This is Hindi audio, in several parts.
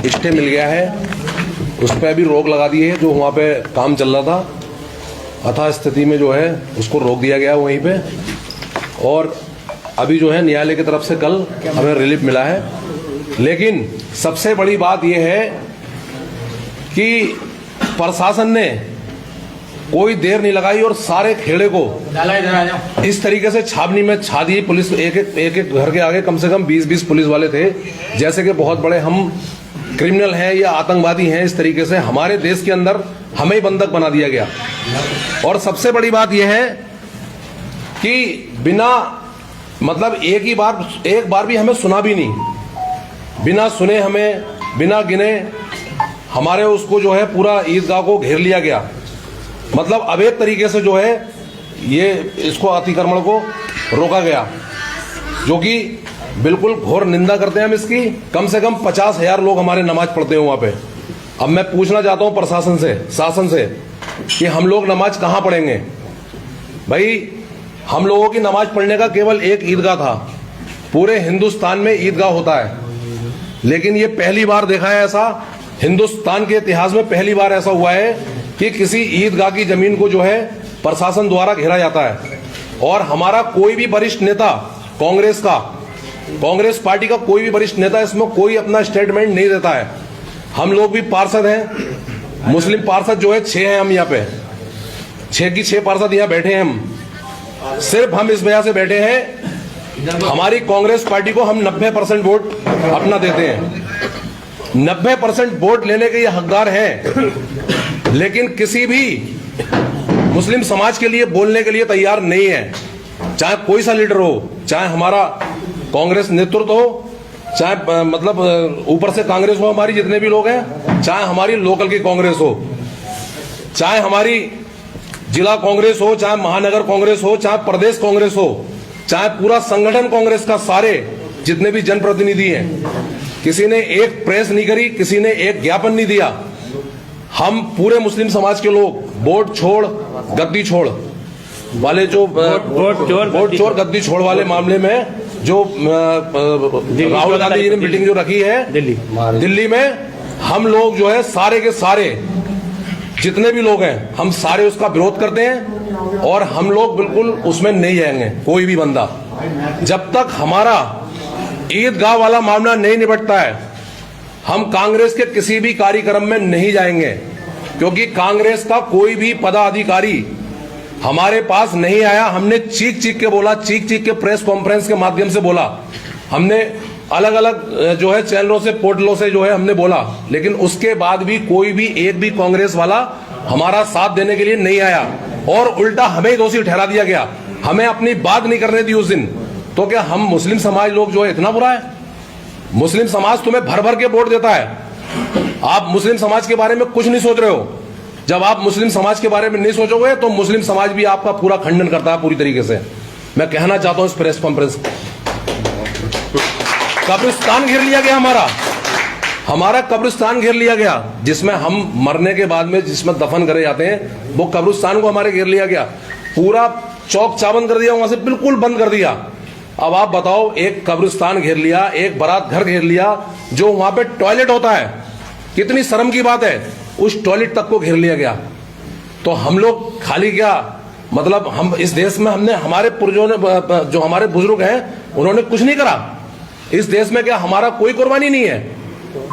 स्टे मिल गया है, उस पर भी रोक लगा दी है। जो वहाँ पे काम चल रहा था, अथा स्थिति में जो है उसको रोक दिया गया वहीं पे। और अभी जो है न्यायालय की तरफ से कल हमें रिलीफ मिला है। लेकिन सबसे बड़ी बात यह है कि प्रशासन ने कोई देर नहीं लगाई और सारे खेड़े को इस तरीके से छावनी में छा दी पुलिस। एक घर के आगे कम से कम 20-20 पुलिस वाले थे, जैसे कि बहुत बड़े हम क्रिमिनल हैं या आतंकवादी हैं। इस तरीके से हमारे देश के अंदर हमें ही बंधक बना दिया गया। और सबसे बड़ी बात यह है कि बिना मतलब एक बार भी हमें सुना भी नहीं, बिना सुने हमें बिना गिने हमारे उसको जो है पूरा ईदगाह को घेर लिया गया। मतलब अवैध तरीके से जो है ये इसको अतिक्रमण को रोका गया, जो कि बिल्कुल घोर निंदा करते हैं हम इसकी। कम से कम 50,000 लोग हमारे नमाज पढ़ते हैं वहाँ पे। अब मैं पूछना चाहता हूँ प्रशासन से, शासन से, कि हम लोग नमाज कहाँ पढ़ेंगे? भाई हम लोगों की नमाज पढ़ने का केवल एक ईदगाह था, पूरे हिंदुस्तान में ईदगाह होता है। लेकिन ये पहली बार देखा है ऐसा, हिंदुस्तान के इतिहास में पहली बार ऐसा हुआ है कि किसी ईदगाह की जमीन को जो है प्रशासन द्वारा घेरा जाता है। और हमारा कोई भी वरिष्ठ नेता, कांग्रेस पार्टी का कोई भी वरिष्ठ नेता इसमें कोई अपना स्टेटमेंट नहीं देता है। हम लोग भी पार्षद हैं, मुस्लिम पार्षद जो है 6 हैं, हम यहाँ पे 6 की 6 पार्षद यहाँ बैठे हैं। हम सिर्फ हम इस वजह से बैठे हैं, हमारी कांग्रेस पार्टी को हम 90% वोट अपना देते हैं। 90% वोट लेने के ये हकदार हैं, लेकिन किसी भी मुस्लिम समाज के लिए बोलने के लिए तैयार नहीं है। चाहे कोई सा लीडर हो, चाहे हमारा कांग्रेस नेतृत्व हो, चाहे मतलब ऊपर से कांग्रेस हो, हमारी जितने भी लोग हैं, चाहे हमारी लोकल की कांग्रेस हो, चाहे हमारी जिला कांग्रेस हो, चाहे महानगर कांग्रेस हो, चाहे प्रदेश कांग्रेस हो, चाहे पूरा संगठन कांग्रेस का, सारे जितने भी जनप्रतिनिधि हैं, किसी ने एक प्रेस नहीं करी, किसी ने एक ज्ञापन नहीं दिया। हम पूरे मुस्लिम समाज के लोग वोट छोड़ गद्दी छोड़ वाले जो वोट चोर गद्दी छोड़ वाले मामले में जो राहुल गांधी जी ने मीटिंग जो रखी है दिल्ली में, हम लोग जो है सारे के सारे जितने भी लोग हैं, हम सारे उसका विरोध करते हैं। और हम लोग बिल्कुल उसमें नहीं जाएंगे कोई भी बंदा, जब तक हमारा ईदगाह वाला मामला नहीं निपटता है। हम कांग्रेस के किसी भी कार्यक्रम में नहीं जाएंगे, क्योंकि कांग्रेस का कोई भी पदाधिकारी हमारे पास नहीं आया। हमने चीख चीख के बोला, चीख चीख के प्रेस कॉन्फ्रेंस के माध्यम से बोला, हमने अलग अलग जो है चैनलों से, पोर्टलों से जो है हमने बोला, लेकिन उसके बाद भी कोई भी एक भी कांग्रेस वाला हमारा साथ देने के लिए नहीं आया। और उल्टा हमें दोषी ठहरा दिया गया, हमें अपनी बात नहीं करने दी उस दिन। तो क्या हम मुस्लिम समाज लोग जो है इतना बुरा है? मुस्लिम समाज तुम्हें भर भर के वोट देता है, आप मुस्लिम समाज के बारे में कुछ नहीं सोच रहे हो। जब आप मुस्लिम समाज के बारे में नहीं सोचोगे तो मुस्लिम समाज भी आपका पूरा खंडन करता है पूरी तरीके से। मैं कहना चाहता हूं इस प्रेस कॉन्फ्रेंस, कब्रिस्तान घेर लिया गया, हमारा कब्रिस्तान घेर लिया गया, जिसमें हम मरने के बाद में जिसमें दफन करे जाते हैं, वो कब्रिस्तान को हमारे घेर लिया गया। पूरा चौक चाबंद कर दिया, वहां से बिल्कुल बंद कर दिया। अब आप बताओ, एक कब्रिस्तान घेर लिया, एक बारात घर घेर लिया, जो वहां पे टॉयलेट होता है, कितनी शर्म की बात है, उस टॉयलेट तक को घेर लिया गया। तो हम लोग खाली क्या, मतलब हम इस देश में हमने, हमारे पूर्वजों ने, जो हमारे बुजुर्ग हैं, उन्होंने कुछ नहीं करा इस देश में? क्या हमारा कोई कुर्बानी नहीं है?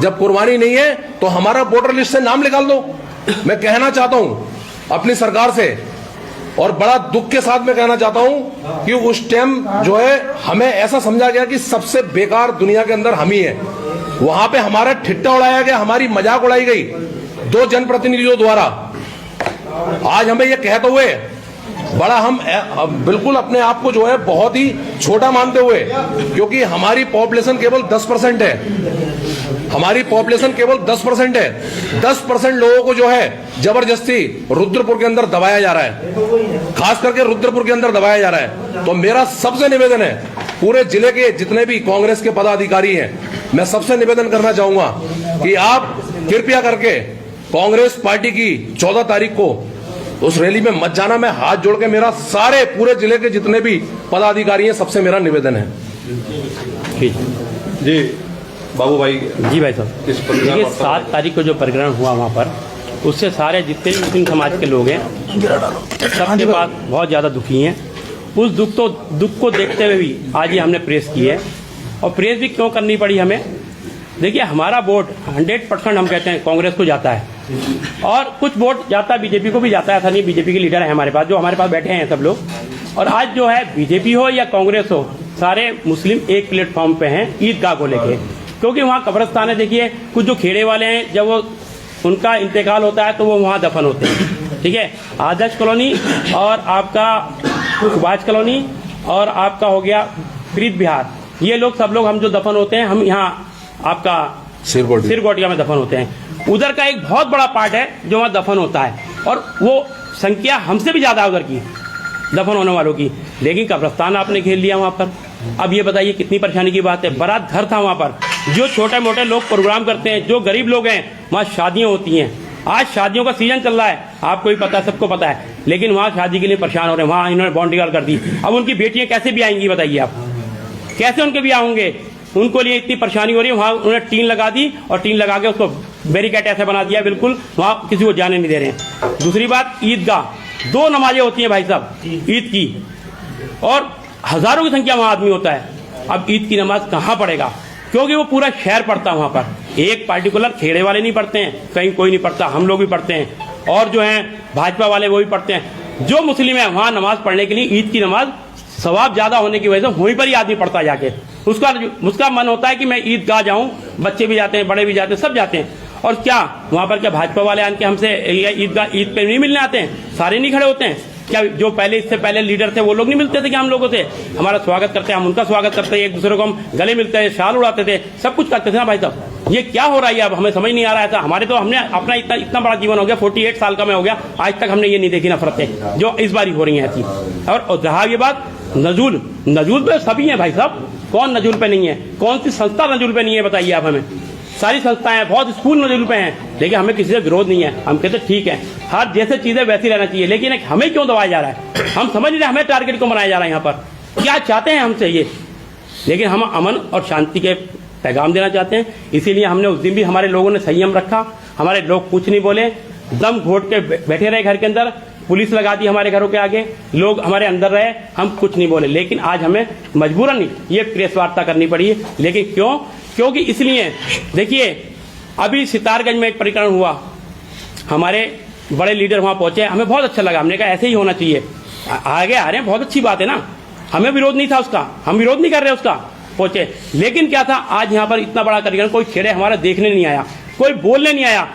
जब कुर्बानी नहीं है तो हमारा वोटर लिस्ट से नाम निकाल दो। मैं कहना चाहता हूं अपनी सरकार से, और बड़ा दुख के साथ मैं कहना चाहता हूं कि उस टाइम जो है हमें ऐसा समझा गया कि सबसे बेकार दुनिया के अंदर हम ही है। वहां पे हमारा ठिट्टा उड़ाया गया, हमारी मजाक उड़ाई गई 2 जनप्रतिनिधियों द्वारा। आज हमें यह कहते हुए बड़ा हम बिल्कुल अपने आप को जो है बहुत ही छोटा मानते हुए, क्योंकि हमारी पॉपुलेशन केवल 10% है, हमारी पॉपुलेशन केवल 10% है। 10% लोगों को जो है जबरदस्ती रुद्रपुर के अंदर दबाया जा रहा है, खास करके रुद्रपुर के अंदर दबाया जा रहा है। तो मेरा सबसे निवेदन है, पूरे जिले के जितने भी कांग्रेस के पदाधिकारी हैं, मैं सबसे निवेदन करना चाहूंगा कि आप कृपया करके कांग्रेस पार्टी की 14 तारीख को उस रैली में मत जाना। मैं हाथ जोड़ के, मेरा सारे पूरे जिले के जितने भी पदाधिकारी हैं, सबसे मेरा निवेदन है। जी बाबू भाई जी भाई साहब, देखिए 7 तारीख को जो प्रकरण हुआ वहाँ पर, उससे सारे जितने भी मुस्लिम समाज के लोग हैं सबके पास बहुत ज़्यादा दुखी हैं। उस दुख को देखते हुए भी आज ये हमने प्रेस की है। और प्रेस भी क्यों करनी पड़ी हमें? देखिए, हमारा वोट 100% हम कहते हैं कांग्रेस को जाता है, और कुछ वोट जाता है बीजेपी को भी जाता है। ऐसा नहीं, बीजेपी के लीडर है हमारे पास, जो हमारे पास बैठे हैं सब लोग। और आज जो है बीजेपी हो या कांग्रेस हो, सारे मुस्लिम एक प्लेटफॉर्म पे हैं ईदगाह को लेके, क्योंकि वहाँ कब्रिस्तान है। देखिए, कुछ जो खेड़े वाले हैं, जब वो उनका इंतकाल होता है तो वो वहाँ दफन होते हैं, ठीक है। आदर्श कॉलोनी और आपका सुभाष कॉलोनी और आपका हो गया प्रीत विहार, ये लोग सब लोग हम जो दफन होते हैं, हम यहाँ आपका सिरगोटिया में दफन होते हैं। उधर का एक बहुत बड़ा पार्ट है जो वहाँ दफन होता है, और वो संख्या हमसे भी ज्यादा उधर की दफन होने वालों की। लेकिन कब्रिस्तान आपने घेर लिया वहाँ पर। अब ये बताइए कितनी परेशानी की बात है। बारात घर था वहाँ पर, जो छोटे मोटे लोग प्रोग्राम करते हैं, जो गरीब लोग हैं, वहाँ शादियाँ होती हैं। आज शादियों का सीजन चल रहा है, आपको भी पता है, सबको पता है। लेकिन वहाँ शादी के लिए परेशान हो रहे हैं। वहाँ इन्होंने बाउंड्री वाल कर दी। अब उनकी बेटियां कैसे भी आएंगी बताइए आप, कैसे उनके भी होंगे? उनको लिए इतनी परेशानी हो रही है। वहाँ उन्होंने टीन लगा दी, और टीन लगा के उसको बैरिकेड ऐसे बना दिया, बिल्कुल वहाँ किसी को जाने नहीं दे रहे हैं। दूसरी बात, ईदगाह 2 नमाजें होती हैं भाई साहब ईद की, और हजारों की संख्या वहाँ आदमी होता है। अब ईद की नमाज कहाँ पढ़ेगा? क्योंकि वो पूरा शहर पढ़ता है वहाँ पर। एक पार्टिकुलर खेड़े वाले नहीं पढ़ते हैं, कहीं कोई नहीं पढ़ता, हम लोग भी पढ़ते हैं, और जो हैं भाजपा वाले वो भी पढ़ते हैं। जो मुस्लिम है वहाँ नमाज पढ़ने के लिए, ईद की नमाज सवाब ज्यादा होने की वजह से वहीं पर ही आदमी पढ़ता जाके। उसका मन होता है कि मैं ईदगाह जाऊं। बच्चे भी जाते हैं, बड़े भी जाते हैं, सब जाते हैं। और क्या वहां पर क्या भाजपा वाले आके हमसे ईद पे नहीं मिलने आते हैं? सारे नहीं खड़े होते हैं क्या? जो पहले इससे पहले लीडर थे वो लोग नहीं मिलते थे क्या हम लोगों से? हमारा स्वागत करते हैं, हम उनका स्वागत करते हैं, एक दूसरे को हम गले मिलते हैं, शाल उड़ाते थे, सब कुछ करते थे ना भाई साहब। ये क्या हो रहा है अब हमें समझ नहीं आ रहा है। हमारे तो हमने अपना इतना बड़ा जीवन हो गया, 48 साल का मैं हो गया, आज तक हमने ये नहीं देखी नफरतें जो इस बार हो रही हैं ऐसी। और रहा ये बात नजूल पे सभी है भाई साहब, कौन नजूल पे नहीं है? कौन सी संस्था नजूल पे नहीं है बताइए आप हमें? सारी संस्थाएं हैं, बहुत स्कूल नजूल पे हैं, लेकिन हमें किसी से विरोध नहीं है। हम कहते ठीक है, हर जैसे चीजें वैसी रहना चाहिए, लेकिन हमें क्यों दबाया जा रहा है? हम समझ नहीं रहे हमें टारगेट क्यों बनाया जा रहा है यहाँ पर, क्या चाहते हैं हमसे ये? लेकिन हम अमन और शांति के पैगाम देना चाहते हैं। इसीलिए हमने उस दिन भी हमारे लोगों ने संयम रखा, हमारे लोग कुछ नहीं बोले, दम घोट के बैठे रहे घर के अंदर, पुलिस लगा दी हमारे घरों के आगे, लोग हमारे अंदर रहे, हम कुछ नहीं बोले। लेकिन आज हमें मजबूरन ये प्रेस वार्ता करनी पड़ी है। लेकिन क्यों? क्योंकि इसलिए देखिए, अभी सितारगंज में एक प्रकरण हुआ, हमारे बड़े लीडर वहां पहुंचे, हमें बहुत अच्छा लगा। हमने कहा ऐसे ही होना चाहिए, आगे आ रहे हैं, बहुत अच्छी बात है ना, हमें विरोध नहीं था उसका, हम विरोध नहीं कर रहे उसका, पहुंचे। लेकिन क्या था, आज यहाँ पर इतना बड़ा प्रकरण, कोई खेड़े हमारा देखने नहीं आया, कोई बोलने नहीं आया।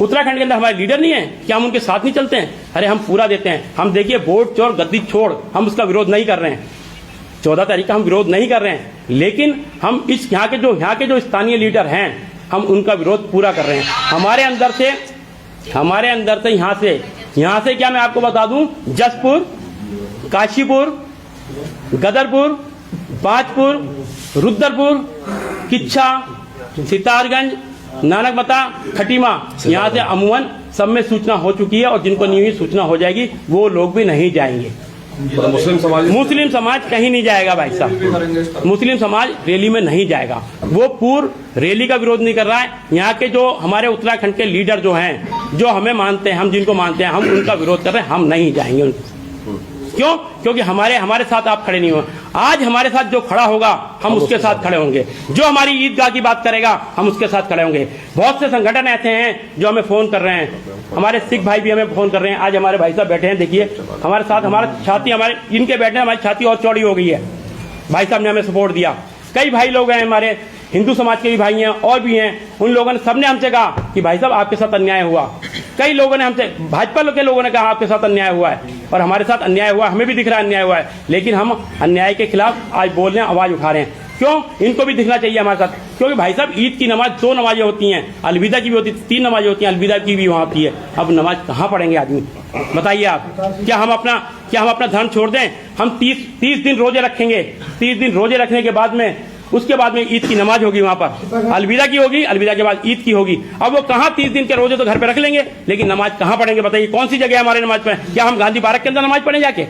उत्तराखंड के अंदर हमारे लीडर नहीं है, क्या हम उनके साथ नहीं चलते हैं? अरे हम पूरा देते हैं। हम देखिए, वोट चोर गद्दी छोड़, हम उसका विरोध नहीं कर रहे हैं, 14 तारीख का हम विरोध नहीं कर रहे हैं, लेकिन हम इस यहाँ के जो स्थानीय लीडर हैं, हम उनका विरोध पूरा कर रहे हैं। हमारे अंदर से यहाँ से क्या मैं आपको बता दूं, जसपुर, काशीपुर, गदरपुर, बाजपुर, रुद्रपुर, किच्छा, सितारगंज, नानकमता, खटीमा, यहाँ से अमूमन सब में सूचना हो चुकी है, और जिनको नहीं हुई सूचना हो जाएगी वो लोग भी नहीं जाएंगे। मुस्लिम समाज कहीं नहीं जाएगा भाई साहब, मुस्लिम समाज रैली में नहीं जाएगा। वो पूर्व रैली का विरोध नहीं कर रहा है। यहाँ के जो हमारे उत्तराखंड के लीडर जो हैं, जो हमें मानते हैं, हम जिनको मानते हैं, हम उनका विरोध कर रहे हैं, हम नहीं जाएंगे। क्यों? क्योंकि हमारे साथ आप खड़े नहीं हो। आज हमारे साथ जो खड़ा होगा हम उसके साथ खड़े होंगे, जो हमारी ईदगाह की बात करेगा हम उसके साथ खड़े होंगे। बहुत से संगठन ऐसे हैं जो हमें फोन कर रहे हैं, हमारे सिख भाई भी हमें फोन कर रहे हैं। आज हमारे भाई साहब बैठे हैं, देखिए हमारे साथ, हमारा छाती, हमारे इनके बैठने हमारी छाती और चौड़ी हो गई है। भाई साहब ने हमें सपोर्ट दिया। कई भाई लोग हैं हमारे हिंदू समाज के भी भाई हैं और भी हैं, उन लोगों ने सबने हमसे कहा कि भाई साहब आपके साथ अन्याय हुआ। कई लोगों ने हमसे, भाजपा के लोगों ने कहा आपके साथ अन्याय हुआ है, और हमारे साथ अन्याय हुआ, हमें भी दिख रहा है अन्याय हुआ है, लेकिन हम अन्याय के खिलाफ आज बोल रहे हैं, आवाज उठा रहे हैं। क्यों? इनको भी दिखना चाहिए हमारे साथ, क्योंकि भाई साहब ईद की नमाज 2 नमाजें होती हैं, अलविदा की भी होती है, 3 नमाजें होती हैं, अलविदा की भी वहाँ होती है। अब नमाज कहाँ पढ़ेंगे आदमी, बताइए आप? क्या हम अपना धर्म छोड़ दें? हम 30 दिन रोजे रखेंगे, 30 दिन रोजे रखने के बाद में, उसके बाद में ईद की नमाज होगी, वहां पर अलविदा की होगी, अलविदा के बाद ईद की होगी। अब वो कहाँ 30 दिन के रोजे तो घर पे रख लेंगे, लेकिन नमाज कहाँ पढ़ेंगे बताइए? कौन सी जगह है हमारे नमाज पे? क्या हम गांधी पार्क के अंदर नमाज पढ़े जाके?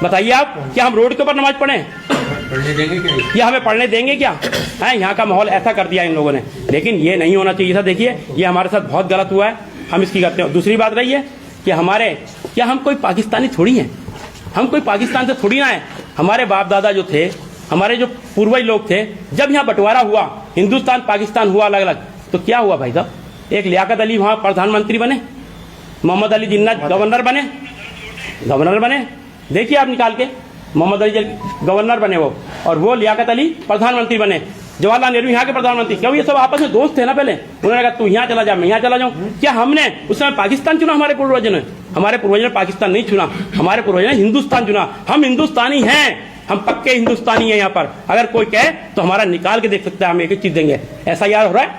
बताइए आप, क्या हम रोड के ऊपर नमाज पढ़े? पढ़ने देंगे क्या? ये हमें पढ़ने देंगे क्या है? यहाँ का माहौल ऐसा कर दिया इन लोगों ने, लेकिन ये नहीं होना चाहिए था। देखिए ये हमारे साथ बहुत गलत हुआ है, हम इसकी करते हैं। दूसरी बात रही है कि क्या हम कोई पाकिस्तानी थोड़ी हैं, हम कोई पाकिस्तान से थोड़ी ना है। हमारे बाप दादा जो थे, हमारे जो पूर्वज लोग थे, जब यहाँ बंटवारा हुआ, हिंदुस्तान पाकिस्तान हुआ अलग अलग, तो क्या हुआ भाई साहब? एक लियाकत अली वहाँ प्रधानमंत्री बने, मोहम्मद अली जिन्ना गवर्नर बने, देखिए आप निकाल के, मोहम्मद अली गवर्नर बने वो, और वो लियाकत अली प्रधानमंत्री बने। जवाहरलाल नेहरू यहाँ के प्रधानमंत्री, क्यों? ये सब आपस में दोस्त थे ना पहले। उन्होंने कहा तू यहाँ चला जा, मैं यहाँ चला जाऊँ। क्या हमने उस समय पाकिस्तान चुना? हमारे पूर्वजों ने पाकिस्तान नहीं चुना, हमारे पूर्वजों ने हिंदुस्तान चुना। हम हिंदुस्तानी हैं, हम पक्के हिंदुस्तानी हैं। यहाँ पर अगर कोई कहे तो हमारा निकाल के देख सकता है, हम एक चीज देंगे। SIR हो रहा है,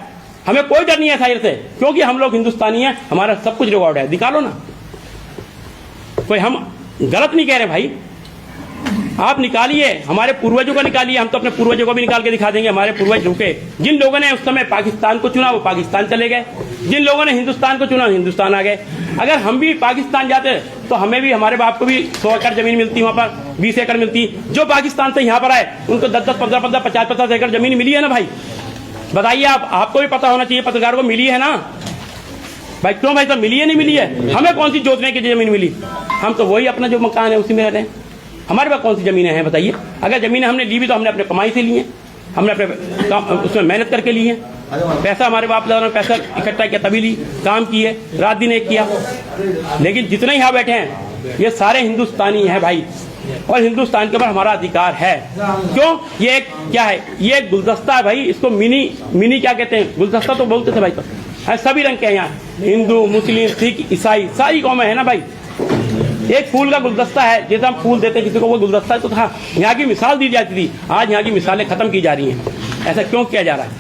हमें कोई डर नहीं है SIR से, क्योंकि हम लोग हिंदुस्तानी हैं, हमारा सब कुछ रिकॉर्ड है, निकालो ना। कोई हम गलत नहीं कह रहे भाई, आप निकालिए, हमारे पूर्वजों का निकालिए, हम तो अपने पूर्वजों को भी निकाल के दिखा देंगे। हमारे पूर्वज रुके, जिन लोगों ने उस समय पाकिस्तान को चुना वो पाकिस्तान चले गए, जिन लोगों ने हिंदुस्तान को चुना हिंदुस्तान आ गए। अगर हम भी पाकिस्तान जाते तो हमें भी, हमारे बाप को भी 100 एकड़ जमीन मिलती, वहां पर 20 एकड़ मिलती। जो पाकिस्तान से यहाँ पर आए उनको 10-10, 15-15, 50-50 एकड़ जमीन मिली है ना भाई? बताइए आप, आपको भी पता होना चाहिए, पत्रकारों को मिली है ना भाई? क्यों भाई साहब मिली है, नहीं मिली है? हमें कौन सी जोतने की जमीन मिली? हम तो वही अपना जो मकान है उसी में रह रहे हैं। हमारे पास कौन सी जमीनें हैं बताइए? अगर जमीनें हमने ली भी तो हमने अपने कमाई से ली है, हमने अपने उसमें मेहनत करके ली है। पैसा हमारे बाप दादा ने पैसा इकट्ठा किया तभी ली, काम किए, रात दिन एक किया। लेकिन जितने यहाँ बैठे हैं ये सारे हिंदुस्तानी हैं भाई, और हिंदुस्तान के ऊपर हमारा अधिकार है। क्यों? ये एक क्या है? ये एक गुलदस्ता है भाई, इसको मिनी क्या कहते हैं? गुलदस्ता तो बोलते थे भाई, तो सभी रंग के हैं यहाँ, हिंदू, मुस्लिम, सिख, ईसाई, सारी कौमें है ना भाई। एक फूल का गुलदस्ता है, जैसे हम फूल देते किसी को, वो गुलदस्ता तो था। यहाँ की मिसाल दी जाती थी, आज यहाँ की मिसालें खत्म की जा रही हैं। ऐसा क्यों किया जा रहा है?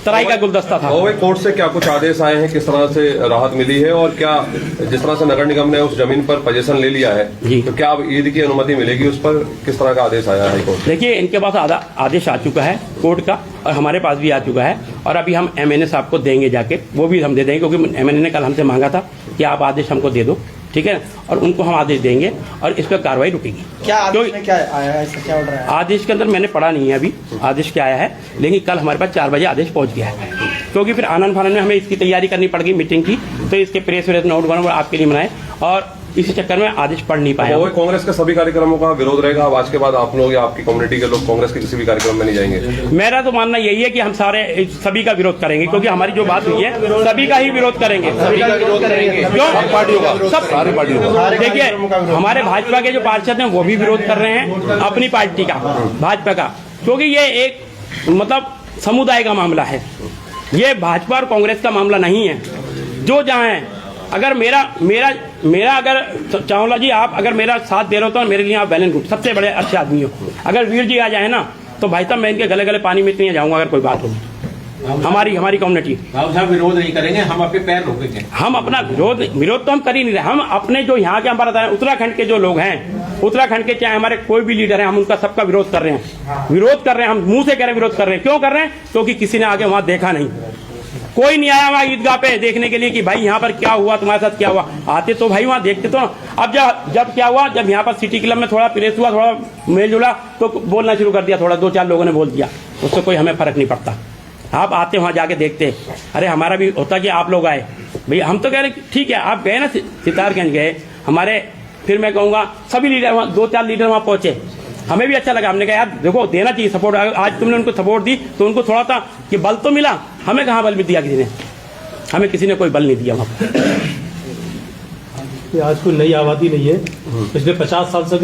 तराई का गुलदस्ता था। कोर्ट से क्या कुछ आदेश आए हैं, किस तरह से राहत मिली है, और क्या जिस तरह से नगर निगम ने उस जमीन पर पोजीशन ले लिया है जी, तो क्या अब ईद की अनुमति मिलेगी? उस पर किस तरह का आदेश आया है कोर्ट? देखिए इनके पास आदेश आ चुका है कोर्ट का, और हमारे पास भी आ चुका है, और अभी हम MNA साहब को देंगे जाके, वो भी हम दे देंगे, क्योंकि MNA ने कल हमसे मांगा था कि आप आदेश हमको दे दो, ठीक है, और उनको हम आदेश देंगे और इस पर कार्रवाई रुकेगी। क्या आदेश में क्या आया है, इसका क्या ऑर्डर है? आदेश के अंदर मैंने पढ़ा नहीं है अभी आदेश क्या आया है, लेकिन कल हमारे पास 4 बजे आदेश पहुंच गया है, क्योंकि फिर आनंद फानंद में हमें इसकी तैयारी करनी पड़ गई मीटिंग की, तो इसके प्रेस नोट बना आपके लिए बनाए, और इसी चक्कर में आदेश पढ़ नहीं पाया। वो कांग्रेस के सभी कार्यक्रमों का विरोध रहेगा अब आज के बाद? आप लोग या आपकी कम्युनिटी के लोग कांग्रेस के किसी भी कार्यक्रम में नहीं जाएंगे? मेरा तो मानना यही है कि हम सभी का विरोध करेंगे, क्योंकि हमारी जो बात हुई है सभी का ही विरोध करेंगे। क्यों? पार्टियों का, सब सारी पार्टियों का। देखिए हमारे भाजपा के जो पार्षद हैं वो भी विरोध कर रहे हैं अपनी पार्टी का, भाजपा का, क्योंकि ये एक मतलब समुदाय का मामला है, ये भाजपा और कांग्रेस का मामला नहीं है। जो जहाँ है, अगर मेरा अगर चावला जी आप अगर मेरा साथ दे रहे हो तो मेरे लिए आप वेल एंड गुड, सबसे बड़े अच्छे आदमी हो। अगर वीर जी आ जाए ना तो भाई साहब मैं इनके गले गले पानी में इतनी जाऊंगा अगर कोई बात हो। हमारी कम्युनिटी विरोध नहीं करेंगे, हम आपके पैर रोकेंगे। हम अपना विरोध तो हम कर ही नहीं रहे। हम अपने जो यहाँ के हमारा उत्तराखंड के जो लोग हैं, उत्तराखंड के चाहे हमारे कोई भी लीडर है, हम उनका सबका विरोध कर रहे हैं, हम मुंह से कह रहे हैं विरोध कर रहे हैं। क्यों कर रहे हैं? क्योंकि किसी ने आगे वहां देखा नहीं, कोई नहीं आया वहां ईदगाह पे देखने के लिए कि भाई यहाँ पर क्या हुआ, तुम्हारे साथ क्या हुआ। आते तो भाई वहां देखते तो। अब जब क्या हुआ, जब यहाँ पर सिटी क्लब में थोड़ा प्रेस हुआ, थोड़ा मेल जुला, तो बोलना शुरू कर दिया, थोड़ा 2-4 लोगों ने बोल दिया, उससे कोई हमें फर्क नहीं पड़ता। आप आते वहां जाके देखते, अरे हमारा भी होता कि आप लोग आए भैया। हम तो कह रहे ठीक है, आप गए ना सितारगंज गए हमारे, फिर मैं कहूँगा सभी लीडर वहाँ 2-4 लीडर वहाँ पहुंचे, हमें भी अच्छा लगा। हमने कहा यार देखो देना चाहिए सपोर्ट, आज तुमने उनको सपोर्ट दी तो उनको थोड़ा सा कि बल तो मिला, हमें कहाँ बल भी दिया किसी ने, हमें किसी ने कोई बल नहीं दिया वहाँ। आज कोई नई आबादी नहीं है, पिछले 50 साल से